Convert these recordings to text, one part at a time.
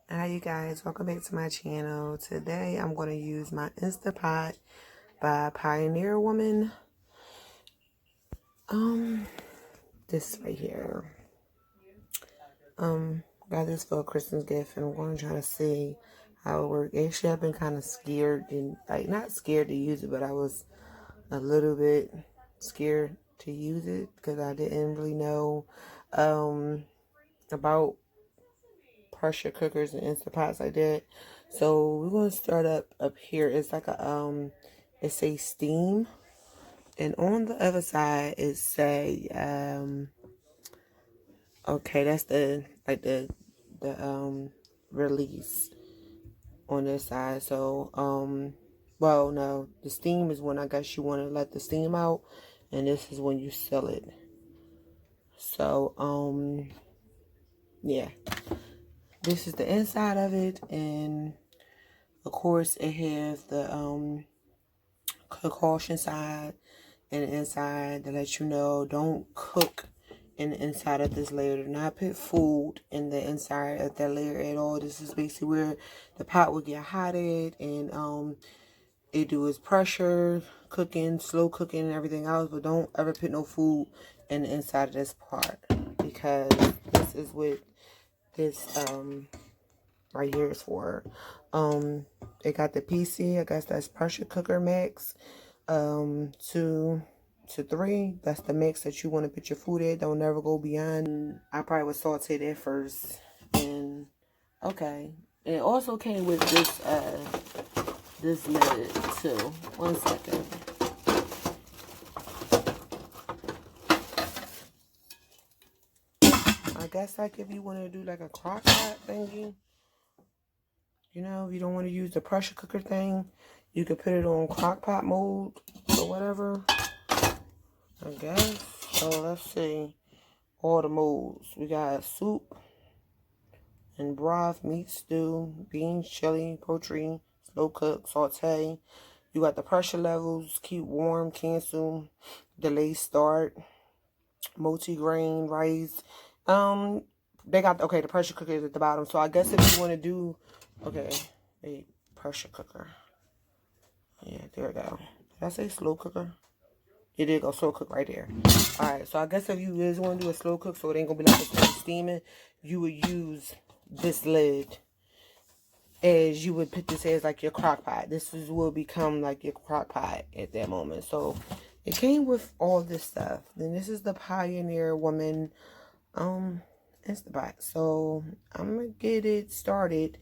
Hi you guys, welcome back to my channel. Today I'm going to use my Instapot by Pioneer Woman. This right here. Got this for a Christmas gift and I'm going to try to see how it works. Actually, I've been kind of scared and not scared to use it, but I was a little bit scared to use it because I didn't really know about pressure cookers and Instapots like that. So we're going to start up here. It's like a it says steam, and on the other side it say okay, that's the release on this side. So well, no, the steam is when I guess you want to let the steam out, and this is when you sell it. So yeah, this is the inside of it, and of course it has the caution side and the inside to let you know don't cook in the inside of this layer. Do not put food in the inside of that layer at all. This is basically where the pot will get hot at, and it do its pressure cooking, slow cooking, and everything else. But don't ever put no food in the inside of this part, because this is what this right here is for. It got the PC, I guess that's pressure cooker max, 2 to 3. That's the max that you want to put your food at. Don't never go beyond. I probably would saute that first. And okay, and it also came with this lid too. 1 second. I guess like if you want to do like a crock pot thingy, you know, if you don't want to use the pressure cooker thing, you could put it on crock pot mode or whatever, I guess. So let's see all the modes. We got soup and broth, meat stew, beans, chili, poultry, slow cook, saute. You got the pressure levels, keep warm, cancel, delay start, multi-grain, rice. They got, okay, the pressure cooker is at the bottom. So I guess if you want to do, okay, a pressure cooker. Yeah, there we go. Did I say slow cooker? It did go slow cook right there. Alright, so I guess if you just want to do a slow cook so it ain't going to be like it's steaming, you would use this lid as you would put this as like your crock pot. Will become like your crock pot at that moment. So it came with all this stuff. Then this is the Pioneer Woman Instapot. So I'm going to get it started.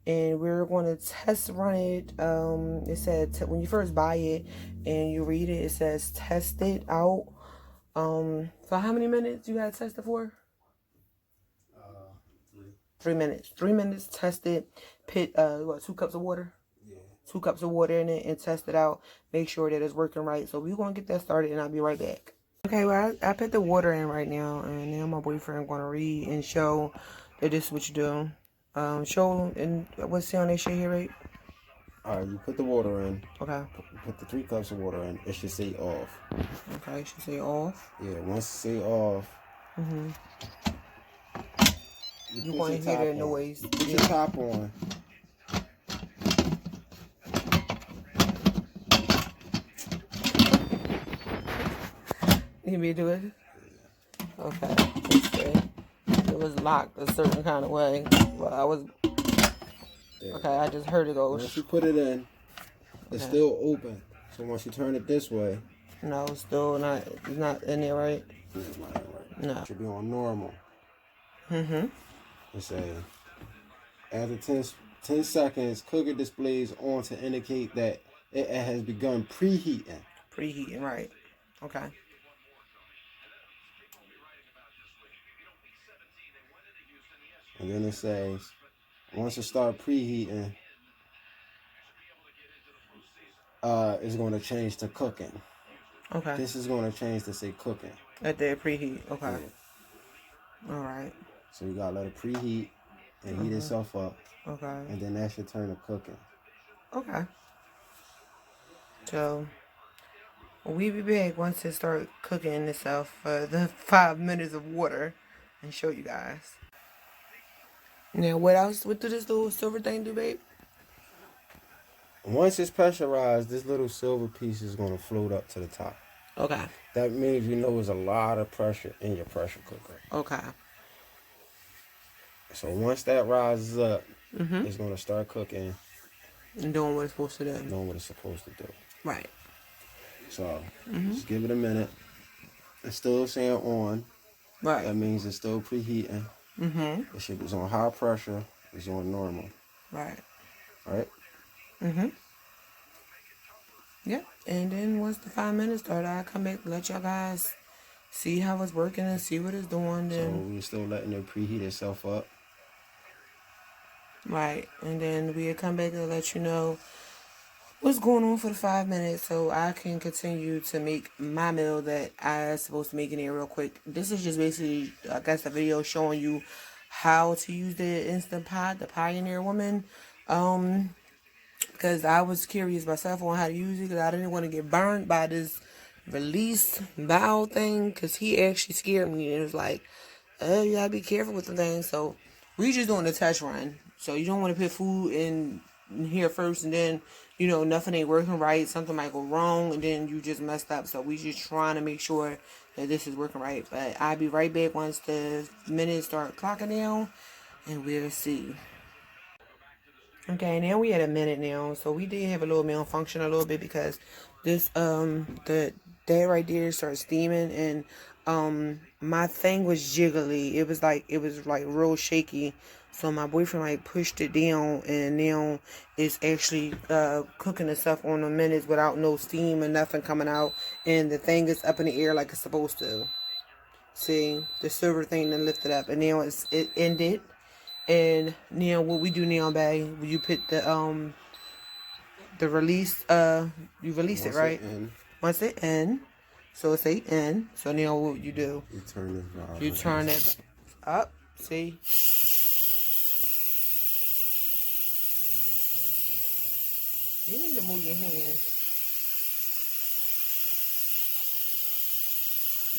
And we're going to test run it. It said when you first buy it and you read it, it says test it out. For how many minutes you got to test it for? 3 minutes. 3 minutes, test it. Put, 2 cups of water? Yeah. 2 cups of water in it and test it out. Make sure that it's working right. So we're going to get that started and I'll be right back. Okay, well, I put the water in right now, and now my boyfriend going to read and show that this is what you do. Show, and what's on that shit here, right? Alright, you put the water in. Okay. Put the 3 cups of water in. It should say off. Okay, it should say off. Yeah, once it say off, You want to hear the noise. Put your top on. You need me to do it? Okay. Let's see. It was locked a certain kind of way. But I was... Okay, I just heard it go... Once you put it in, it's still open. So once you turn it this way... No, it's still not... It's not in there, right? It's not right. No. It should be on normal. Mm-hmm. It says, after 10 seconds, cooker displays on to indicate that it has begun preheating. Preheating, right. Okay. And then it says, once it starts preheating, it's going to change to cooking. Okay. This is going to change to say cooking. At the preheat. Okay. Yeah. All right. So you got to let it preheat and heat itself up. Okay. And then that's your turn to cooking. Okay. So we'll be back once it start cooking itself for the 5 minutes of water and show you guys. Now, what else? What do this little silver thing do, babe? Once it's pressurized, this little silver piece is going to float up to the top. Okay. That means you know there's a lot of pressure in your pressure cooker. Okay. So once that rises up, it's going to start cooking. And doing what it's supposed to do. Doing what it's supposed to do. Right. So just give it a minute. It's still saying on. Right. That means it's still preheating. The shit was on high pressure. It's on normal. Right. Right? Yep. And then once the 5 minutes start, I come back to let y'all guys see how it's working and see what it's doing. So Then we're still letting it preheat itself up. right. And then we'll come back and let you know what's going on for the 5 minutes so I can continue to make my meal that I was supposed to make in there real quick. This is just basically, I guess, a video showing you how to use the Instant Pot, the Pioneer Woman. Because I was curious myself on how to use it because I didn't want to get burned by this release valve thing because he actually scared me and it was like, oh, you gotta be careful with the thing. So we just doing a test run. So you don't want to put food in here first and then, you know, nothing ain't working right. Something might go wrong and then you just messed up. So we just trying to make sure that this is working right. But I'll be right back once the minutes start clocking down and we'll see. Okay, now we at a minute now, so we did have a little malfunction a little bit because this that right there started steaming and my thing was jiggly. It was like real shaky. So my boyfriend like pushed it down and now it's actually cooking itself on the minutes without no steam and nothing coming out and the thing is up in the air like it's supposed to. See, the silver thing then lifted up and now it ended. And now what we do now, babe, you put the release, you release it, right? Once it in, so it say in. So now what you do? You turn this valve. You turn it up. See? You need to move your hands.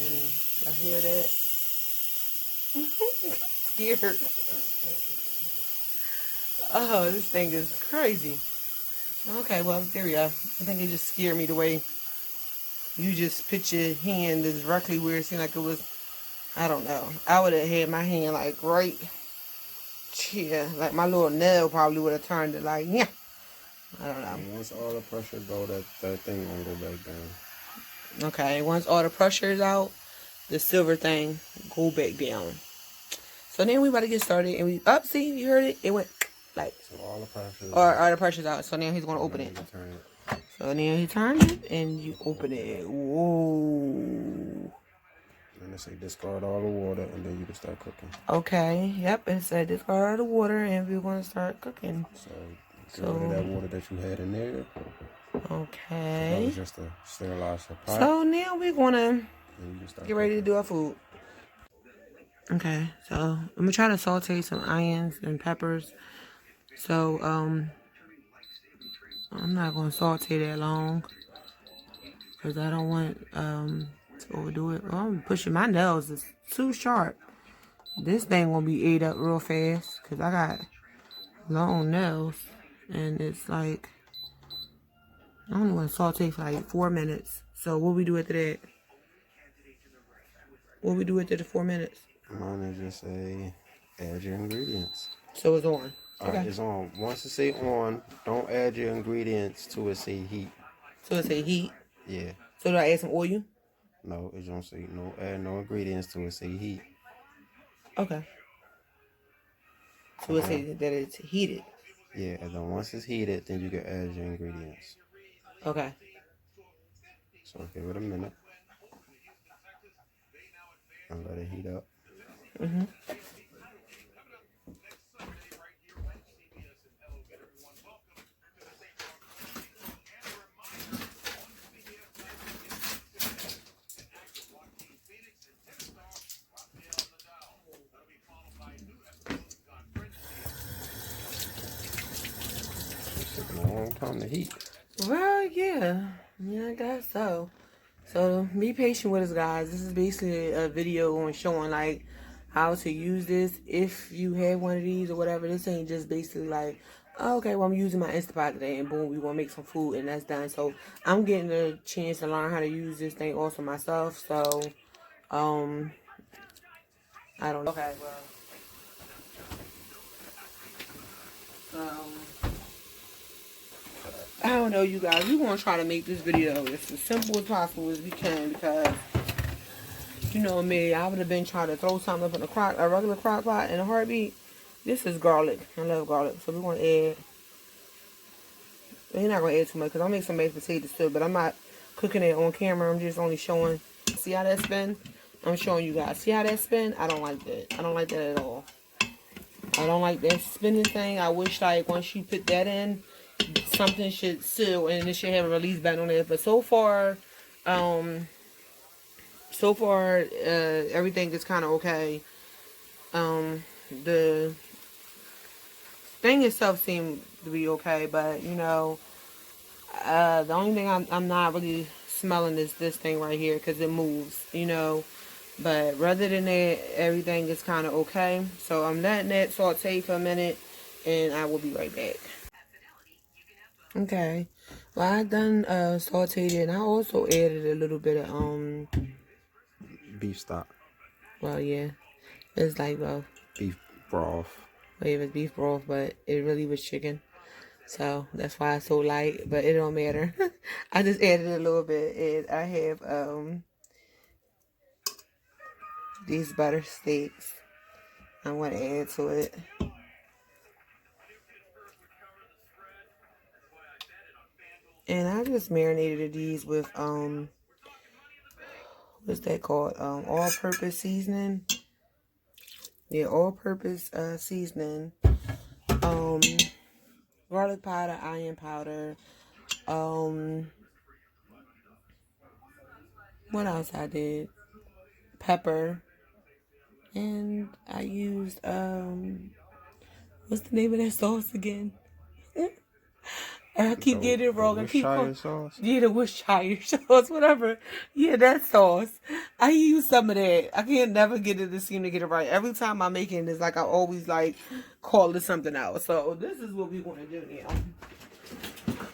And I hear that. Scared. Oh, this thing is crazy. Okay, well, there we go. I think it just scared me the way you just put your hand directly where it seemed like it was, I don't know. I would have had my hand like right here. Like my little nail probably would have turned it like, yeah. I don't know. And once all the pressure go, that thing won't go back down. Okay, once all the pressure is out, the silver thing go back down. So then we about to get started and we see, you heard it? It went like so all the pressure all the pressure's out. So now he's gonna open it. So now he turned it and you open it. Whoa. And they say discard all the water and then you can start cooking. Okay, yep, it said discard all the water and we're gonna start cooking. So get rid of that water that you had in there. Okay. That was just to sterilize the pot. So now we're gonna get ready to do our food. Okay, so I'm gonna try to saute some onions and peppers. So I'm not gonna saute that long because I don't want to overdo it. Oh, I'm pushing my nails. It's too sharp. This thing gonna be ate up real fast because I got long nails and it's like I only want to saute for like 4 minutes. So what we do after that? What we do after the 4 minutes? Mine is just say add your ingredients. So it's on. Okay. It's on. Once it say on, don't add your ingredients to it say heat. So it say heat? Yeah. So do I add some oil? No, it don't say no. Add no ingredients to it say heat. Okay. So it say that it's heated. Yeah, and then once it's heated, then you can add your ingredients. Okay. So give it a minute. And let it heat up. It's taking a long time to heat. Well, yeah. Yeah, I guess so. So be patient with us, guys. This is basically a video on showing like how to use this. If you have one of these or whatever, this ain't just basically like, oh, okay, well, I'm using my Instapot today, and boom, we want to make some food, and that's done. So I'm getting a chance to learn how to use this thing also myself. So, I don't know. Okay, well, I don't know, you guys. We're going to try to make this video as simple as possible as we can, because you know me, I would have been trying to throw something up in a regular crock pot in a heartbeat. This is garlic. I love garlic. So we're going to add, we're not going to add too much because I'll make some mashed potatoes too, but I'm not cooking it on camera. I'm just only showing. See how that spin? I'm showing you guys. See how that spin? I don't like that. I don't like that at all. I don't like that spinning thing. I wish like once you put that in, something should seal and it should have a release button on it. But so far, everything is kind of okay. The thing itself seemed to be okay, but you know, the only thing I'm not really smelling is this thing right here because it moves, you know. But rather than that, everything is kind of okay. So I'm letting that saute for a minute, and I will be right back. Okay, well, I done sauteed it, and I also added a little bit of Beef stock. well, yeah, it's like, well, Beef broth. well, it was beef broth, but it really was chicken, so that's why it's so light. But it don't matter. I just added a little bit, and I have these butter steaks I want to add to it. And I just marinated these with what's that called? All-purpose seasoning. Yeah, all-purpose seasoning. Garlic powder, onion powder. What else I did? Pepper. And I used what's the name of that sauce again? I keep getting it wrong. I keep sauce. Yeah, the Worcestershire sauce, whatever. Yeah, that sauce. I use some of that. I can't never get it to seem to get it right. Every time I make it, it's like I always like call it something else. So this is what we want to do now.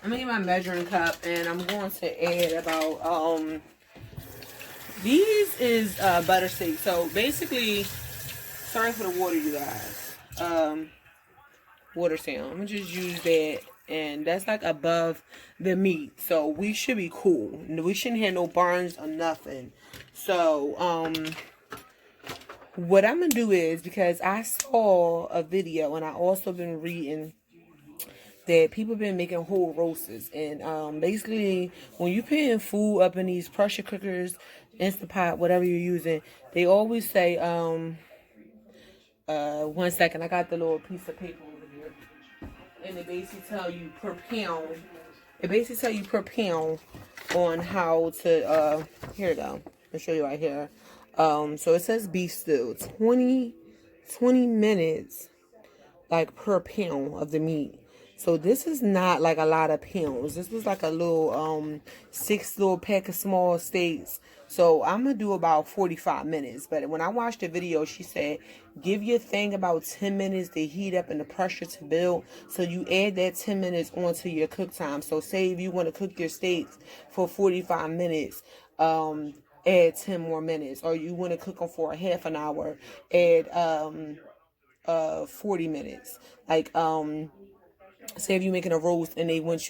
I'm gonna get my measuring cup and I'm going to add about these is butter steak. So basically, sorry for the water, you guys. Water sound. I'm gonna just use that. And that's like above the meat, so we should be cool. We shouldn't have no burns or nothing. So what I'm gonna do is, because I saw a video and I also been reading that people been making whole roasts, and basically when you putting food up in these pressure cookers, Instapot, whatever you're using, they always say 1 second, I got the little piece of paper over here. And it basically tell you per pound. It basically tell you per pound on how to here we go. I'll show you right here. So it says beef stew. 20 minutes like per pound of the meat. So this is not like a lot of pounds. This was like a little 6 little pack of small steaks. So I'm gonna do about 45 minutes. But when I watched the video, she said give your thing about 10 minutes to heat up and the pressure to build. So you add that 10 minutes onto your cook time. So say if you want to cook your steaks for 45 minutes, add 10 more minutes. Or you want to cook them for a half an hour, add 40 minutes. Like say if you're making a roast and they want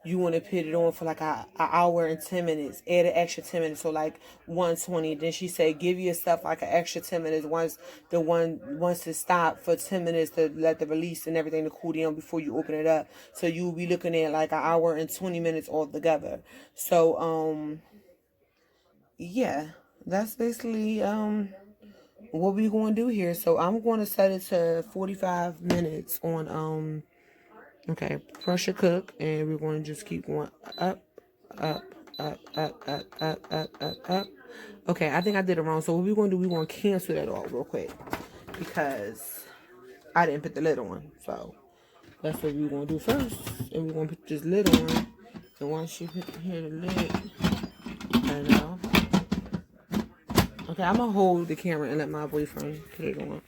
you want to put it on for like an hour and 10 minutes, add an extra 10 minutes, so like 120. Then she said give yourself like an extra 10 minutes once to stop for 10 minutes to let the release and everything to cool down before you open it up. So you'll be looking at like an hour and 20 minutes all together. So yeah, that's basically what we're going to do here. So I'm going to set it to 45 minutes on okay, pressure cook, and we're going to just keep going up. Okay, I think I did it wrong. So what we're going to do, we're going to cancel that off real quick because I didn't put the lid on. So that's what we're going to do first. And we're going to put this lid on. And once you hit the lid, turn it off. Okay, I'm gonna hold the camera and let my boyfriend put it on.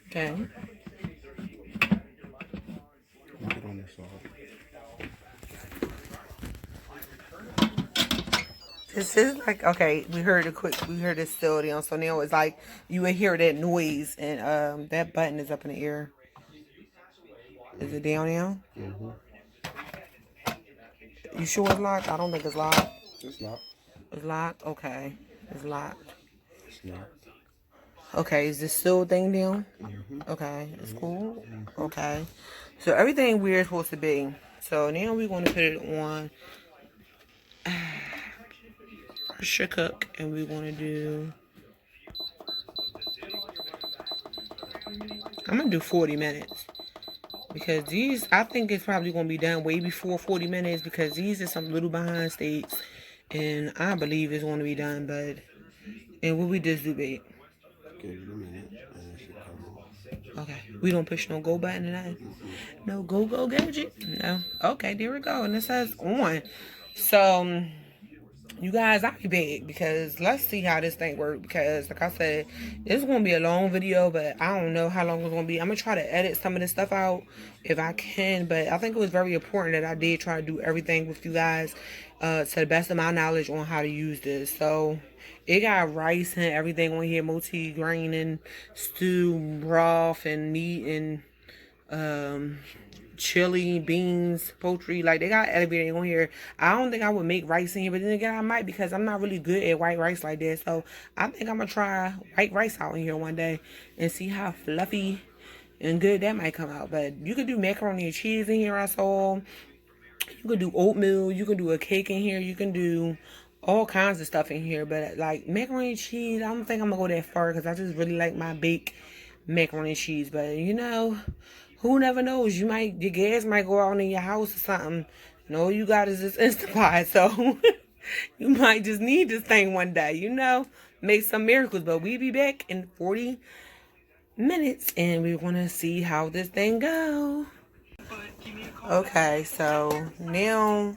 Okay. Get on this side. This is like, okay, we heard this still down. So now it's like you would hear that noise, and that button is up in the air. Is it down now? Mm-hmm. You sure it's locked? I don't think it's locked. It's locked. It's locked? Okay. It's locked. It's locked. Okay, is this still thing down? Mm-hmm. Okay, it's cool. Okay. So everything we're supposed to be. So now we're going to put it on pressure cook, and we're going to do, I'm going to do 40 minutes. Because these, I think it's probably going to be done way before 40 minutes, because these are some little behind steaks. And I believe it's going to be done, but, and what we just do, babe? Give it a minute. And it should come on. Okay. We don't push no go button or nothing. No go gadget. No. Okay, there we go. And it says on. So, you guys, I'll be back because let's see how this thing works. Because, like I said, it's going to be a long video, but I don't know how long it's going to be. I'm going to try to edit some of this stuff out if I can. But I think it was very important that I did try to do everything with you guys to the best of my knowledge on how to use this. So, it got rice and everything on here, multi-grain and stew, broth and meat and chili, beans, poultry. Like, they got everything on here. I don't think I would make rice in here, but then again, I might, because I'm not really good at white rice like that. So I think I'm gonna try white rice out in here one day and see how fluffy and good that might come out. But you could do macaroni and cheese in here, I saw. You could do oatmeal. You can do a cake in here. You can do all kinds of stuff in here. But like macaroni and cheese, I don't think I'm gonna go that far because I just really like my baked macaroni and cheese. But you know, who never knows? Your gas might go out in your house or something. And all you got is this Instapot. So you might just need this thing one day, you know? Make some miracles. But we'll be back in 40 minutes and we're gonna see how this thing go. Okay, so now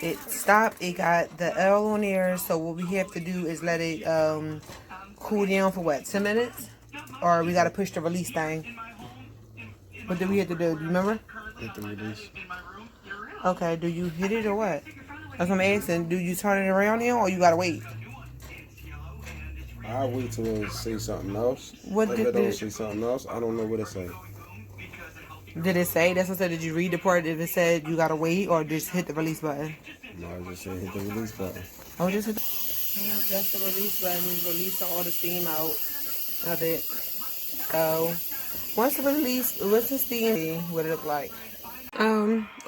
it stopped. It got the L on there. So what we have to do is let it cool down for what, 10 minutes? Or we gotta push the release thing. What do we have to do? Do you remember? Hit the release. Okay, do you hit it or what? That's what I'm asking. Do you turn it around now or you gotta wait? I'll wait till it say something else. What if did it don't it say something else, I don't know what it say. Did it say? That's what I said. Did you read the part if it said you gotta wait or just hit the release button? No, I just said hit the release button. Oh, just hit that's the release button. Releasing all the steam out of it. So once the release, what's the steam? What it look like?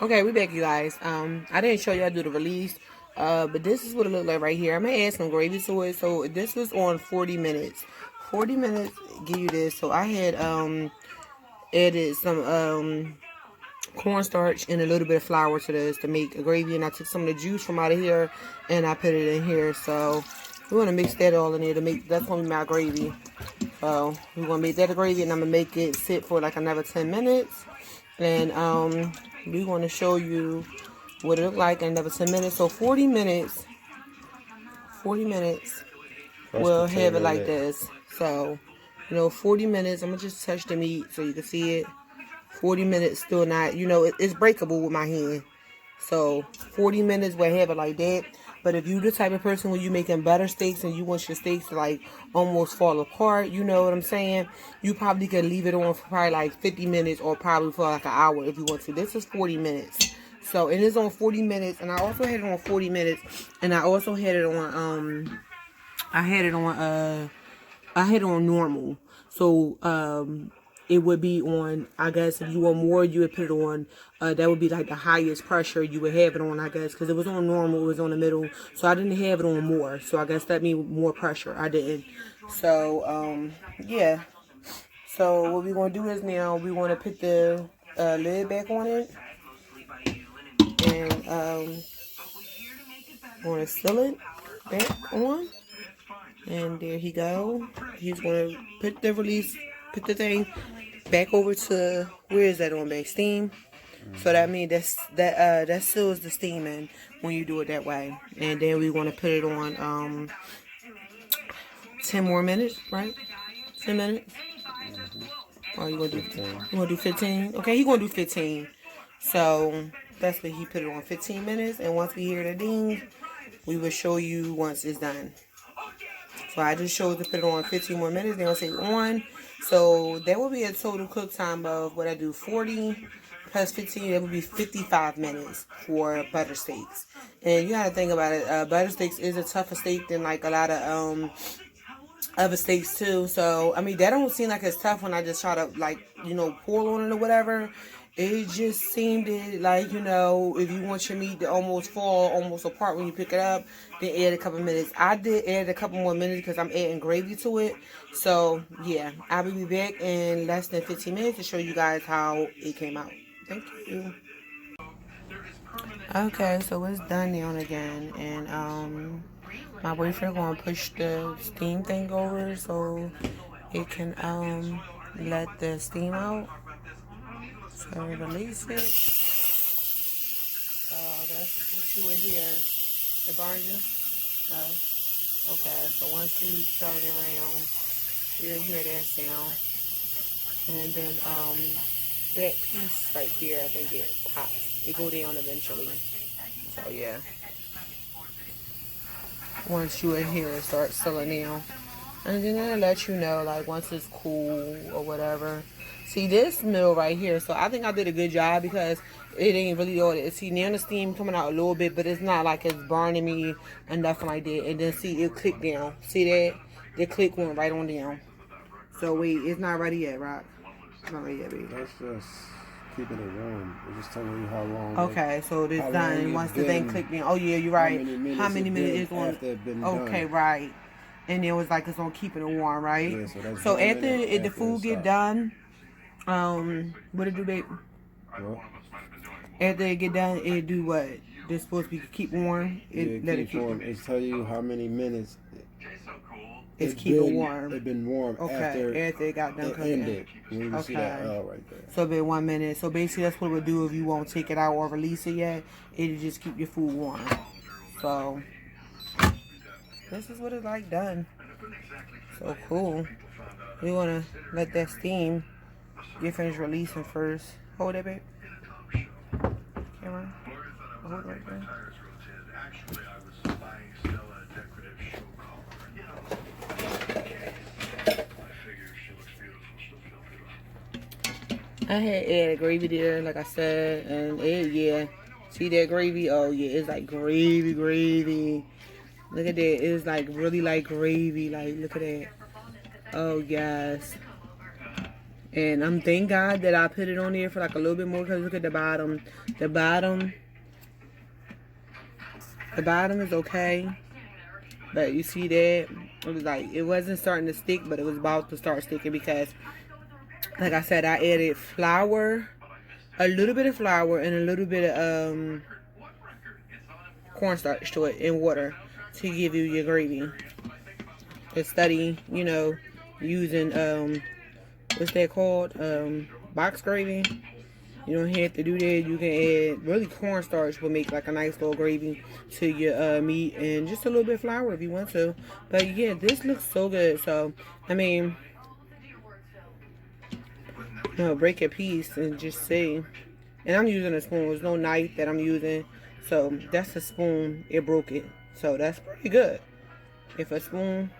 Okay, we back, you guys. I didn't show you how to do the release. But this is what it looked like right here. I'm gonna add some gravy to it. So this was on 40 minutes. 40 minutes give you this. So I had added some cornstarch and a little bit of flour to this to make a gravy, and I took some of the juice from out of here and I put it in here. So we're gonna mix that all in there to make that's gonna be my gravy. So we're gonna make that a gravy, and I'm gonna make it sit for like another 10 minutes. And we're gonna show you what it looked like in another 10 minutes. So 40 minutes we'll have it like this. So, you know, 40 minutes, I'm gonna just touch the meat so you can see it. 40 minutes still not, you know, it's breakable with my hand. So 40 minutes we'll have it like that. But if you the type of person where you making butter steaks and you want your steaks to like almost fall apart, you know what I'm saying? You probably could leave it on for probably like 50 minutes or probably for like an hour if you want to. This is 40 minutes. So it is on 40 minutes, and I also had it on 40 minutes, and I also had it on I had it on normal. So it would be on, I guess if you want more, you would put it on that would be like the highest pressure you would have it on, I guess, because it was on normal, it was on the middle, so I didn't have it on more. So I guess that means more pressure. I didn't. So yeah. So what we're gonna do is now we want to put the lid back on it. And want to seal it back on, and there he go. He's going to put the thing back over to, where is that on back? Steam. So that means that seals the steaming when you do it that way. And then we want to put it on 10 more minutes, right? 10 minutes. Oh, you want to do 15. You want to do 15? Okay, he going to do 15. So that's what he put it on 15 minutes. And once we hear the ding, we will show you once it's done. So I just showed to put it on 15 more minutes. Then I'll say on. So that will be a total cook time of what I do, 40 plus 15. That would be 55 minutes for butter steaks. And you got to think about it. Butter steaks is a tougher steak than like a lot of other steaks too. So I mean that don't seem like it's tough when I just try to like pour on it or whatever. It just seemed like if you want your meat to almost fall almost apart when you pick it up, then add a couple minutes. I did add a couple more minutes because I'm adding gravy to it. So yeah, I will be back in less than 15 minutes to show you guys how it came out. Thank you. Okay, so it's done now and again, and my boyfriend gonna push the steam thing over so it can let the steam out. So release it. So that's what you would hear. It burned you? No. Okay, so once you turn it around, you'll hear that sound. And then that piece right there, I think it pops. It go down eventually. So yeah. Once you in here, it starts sealing down. And then it'll let you know, like, once it's cool or whatever. See, this middle right here, so I think I did a good job because it ain't really all that. See, now the steam coming out a little bit, but it's not like it's burning me and nothing like that. And then, see, it clicked down. See that? The click went right on down. So, wait, it's not ready yet, Rock. It's not ready yet, baby. That's just keeping it warm. It's just telling you how long. Okay, so it's done. Once the thing clicked in. Oh, yeah, you're right. How many minutes it's on? After it been okay, done. Right. And it was like it's on keeping it warm, right? Yeah, so that's so after the food get done, what it do, babe? What? After it get done, it do what? It's supposed to be keep warm. Let it keep warm. It's tell you how many minutes. It's keeping warm. It's been warm after it got done cooking. Ended. You see that L right there. So been 1 minute. So basically that's what it would do if you won't take it out or release it yet. It'll just keep your food warm. So this is what it's like done. So cool. We want to let that steam get finished releasing first. Hold it, babe. Camera. Hold it right there. I had added gravy there, like I said, and yeah. See that gravy? Oh yeah, it's like gravy. Look at that. It's like really like gravy. Like, look at that. Oh, yes. And I'm thank God that I put it on there for like a little bit more because look at the bottom. The bottom is okay. But you see that? It was like, it wasn't starting to stick, but it was about to start sticking because, like I said, I added flour, a little bit of flour, and a little bit of cornstarch to it and water to give you your gravy. It's study, using what's that called? Box gravy. You don't have to do that. You can add really cornstarch will make like a nice little gravy to your meat and just a little bit of flour if you want to. But yeah, this looks so good. So I mean, break a piece and just see. And I'm using a spoon. There's no knife that I'm using. So that's a spoon. It broke it. So that's pretty good. If a spoon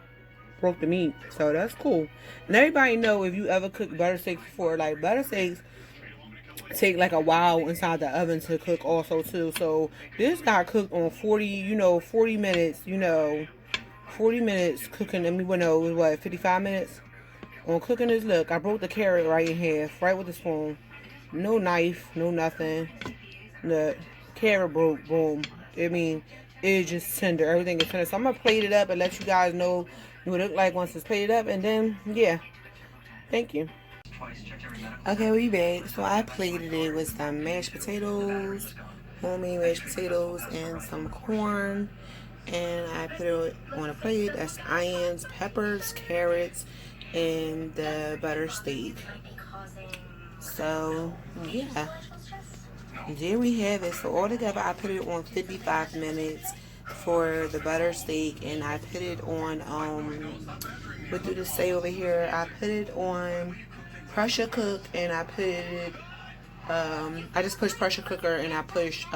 broke the meat. So that's cool. And everybody know if you ever cook butter steaks before, like butter steaks take like a while inside the oven to cook also too. So this got cooked on 40 minutes, 40 minutes cooking. I mean, it was what, 55 minutes? On cooking this, look, I broke the carrot right in half, right with the spoon. No knife, no nothing. The carrot broke, boom. I mean, it's just tender. Everything is tender. So I'm going to plate it up and let you guys know what it look like once it's plated up. And then, yeah. Thank you. Okay, we back. So I plated it with some mashed potatoes, homemade mashed potatoes, and some corn. And I put it on a plate. That's onions, peppers, carrots, and the butter steak. So, yeah. there we have it. So altogether, I put it on 55 minutes for the butter steak, and I put it on what did it say over here? I put it on pressure cook, and I put it I just pushed pressure cooker, and I pushed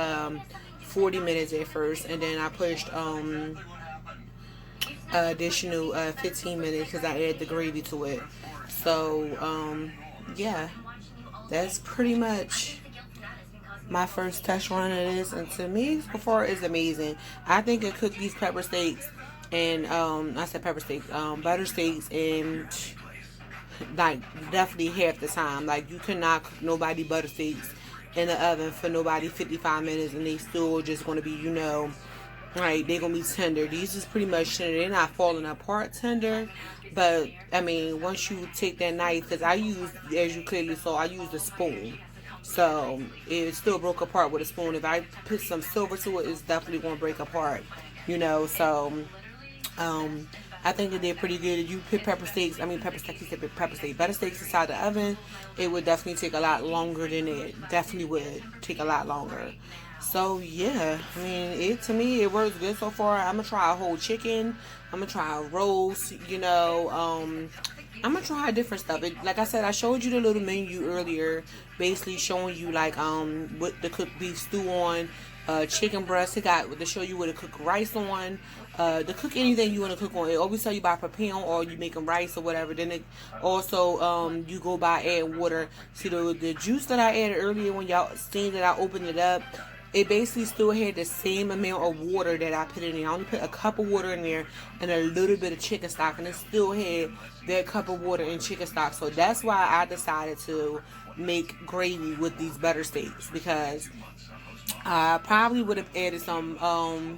40 minutes at first, and then I pushed additional 15 minutes because I added the gravy to it. So yeah, that's pretty much my first test run of this, and to me so far it's amazing. I think it cooked these pepper steaks and I said pepper steaks, butter steaks, and like definitely half the time. Like you cannot cook nobody butter steaks in the oven for nobody 55 minutes and they still just gonna be, right, they're gonna be tender. These is pretty much tender. They're not falling apart tender, but I mean, once you take that knife, because I use, as you clearly saw, I used a spoon, so it still broke apart with a spoon. If I put some silver to it, it's definitely gonna break apart, So I think it did pretty good. If you put butter steaks inside the oven, it would definitely take a lot longer than it. Definitely would take a lot longer. So yeah, I mean, to me it works good so far. I'm gonna try a whole chicken. I'm gonna try a roast. I'm gonna try different stuff. Like I said, I showed you the little menu earlier, basically showing you like what to cook beef stew on, chicken breast. To show you what to cook rice on, to cook anything you want to cook on. It always tell you by preparing or you making rice or whatever. Then it also you go by add water. See the juice that I added earlier when y'all seen that I opened it up. It basically still had the same amount of water that I put in there. I only put a cup of water in there and a little bit of chicken stock, and it still had that cup of water and chicken stock. So that's why I decided to make gravy with these butter steaks, because I probably would have added some,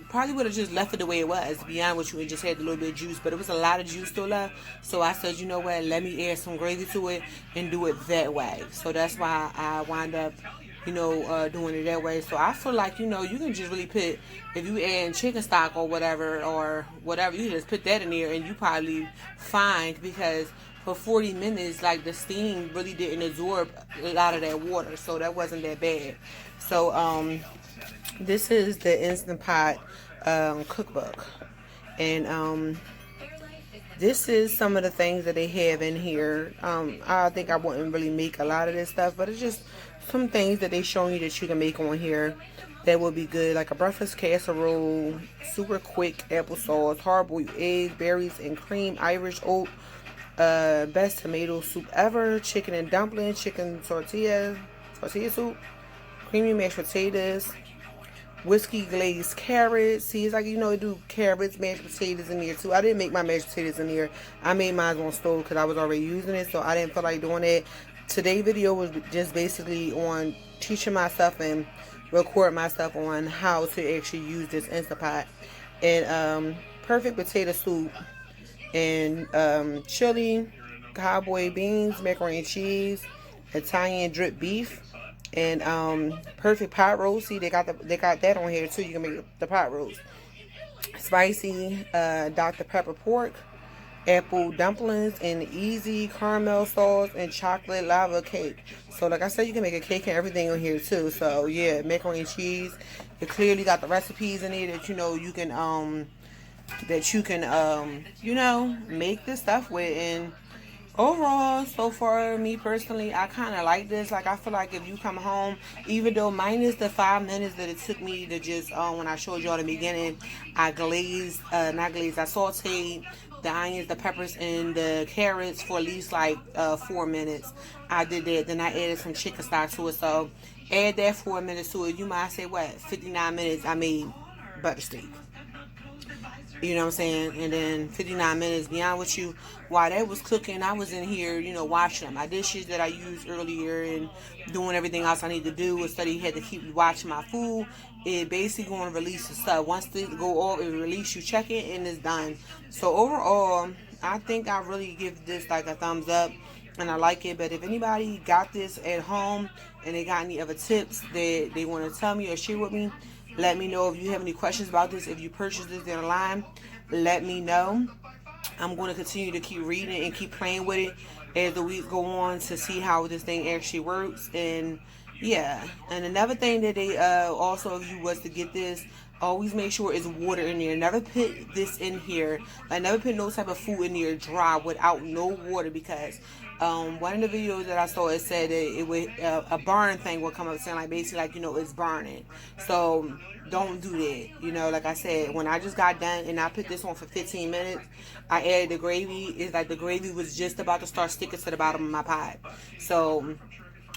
probably would have just left it the way it was, to be honest with you, and just had a little bit of juice, but it was a lot of juice still left. So I said, you know what, let me add some gravy to it and do it that way. So that's why I wind up doing it that way. So I feel like, you can just really put, if you add chicken stock or whatever, you just put that in there and you probably fine, because for 40 minutes, like, the steam really didn't absorb a lot of that water, so that wasn't that bad. So this is the Instant Pot cookbook, and this is some of the things that they have in here. I think I wouldn't really make a lot of this stuff, but it's just some things that they show you that you can make on here that would be good, like a breakfast casserole, super quick applesauce, hard-boiled eggs, berries and cream, Irish oat, best tomato soup ever, chicken and dumpling, chicken tortilla soup, creamy mashed potatoes, whiskey glazed carrots. See, it's like, they do carrots, mashed potatoes in here too. I didn't make my mashed potatoes in here. I made mine on stove because I was already using it, so I didn't feel like doing it. Today's video was just basically on teaching myself and record myself on how to actually use this Instant Pot. And perfect potato soup, and chili, cowboy beans, macaroni and cheese, Italian drip beef, and perfect pot roast. See, they got that on here too. You can make the pot roast. Spicy Dr. Pepper pork, apple dumplings, and easy caramel sauce and chocolate lava cake. So like I said, you can make a cake and everything on here too. So yeah, macaroni and cheese. It clearly got the recipes in there that you can make this stuff with. And overall, so far, me personally, I kind of like this. Like, I feel like if you come home, even though minus the 5 minutes that it took me to just, when I showed y'all in the beginning, I sauteed the onions, the peppers, and the carrots for at least like 4 minutes. I did that. Then I added some chicken stock to it. So add that 4 minutes to it. You might say, 59 minutes I made butter steak. You know what I'm saying? And then 59 minutes, be honest with you, while that was cooking, I was in here, washing my dishes that I used earlier and doing everything else I need to do. Instead of you had to keep watching my food, it basically going to release the stuff. Once they go off, it release, you check it, and it's done. So overall, I think I really give this like a thumbs up, and I like it. But if anybody got this at home and they got any other tips that they want to tell me or share with me, let me know. If you have any questions about this, if you purchased this down the line, let me know. I'm going to continue to keep reading and keep playing with it as the weeks go on to see how this thing actually works. And Yeah, and another thing that they also, if you was to get this, always make sure it's water in there. Never put this in here. Like, never put no type of food in there dry without no water, because one of the videos that I saw, it said that it would a burn thing would come up saying, like, basically, like, it's burning. So don't do that. Like I said, when I just got done and I put this on for 15 minutes, I added the gravy. It's like the gravy was just about to start sticking to the bottom of my pot. So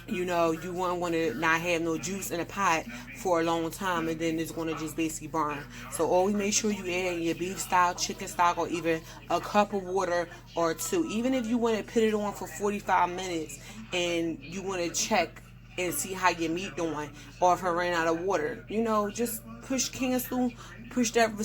you wouldn't want to not have no juice in a pot for a long time, and then it's going to just basically burn. So always make sure you add your beef stock, chicken stock, or even a cup of water or two. Even if you want to put it on for 45 minutes and you want to check and see how your meat doing, or if it ran out of water, just push King Stew, push that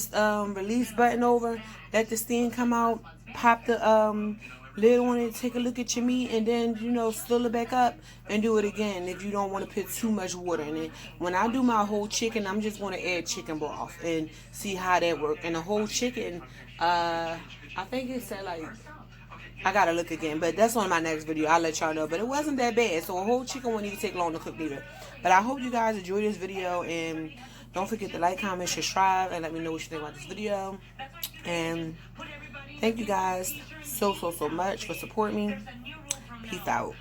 release button over, let the steam come out, pop the lid on it, take a look at your meat, and then fill it back up and do it again if you don't want to put too much water in it. When I do my whole chicken, I'm just going to add chicken broth and see how that works. And the whole chicken, I think it said, like, I gotta look again, but that's on my next video. I'll let y'all know. But it wasn't that bad, so a whole chicken wouldn't even take long to cook either. But I hope you guys enjoyed this video, and don't forget to like, comment, subscribe, and let me know what you think about this video. And thank you guys so much for supporting me. Peace out.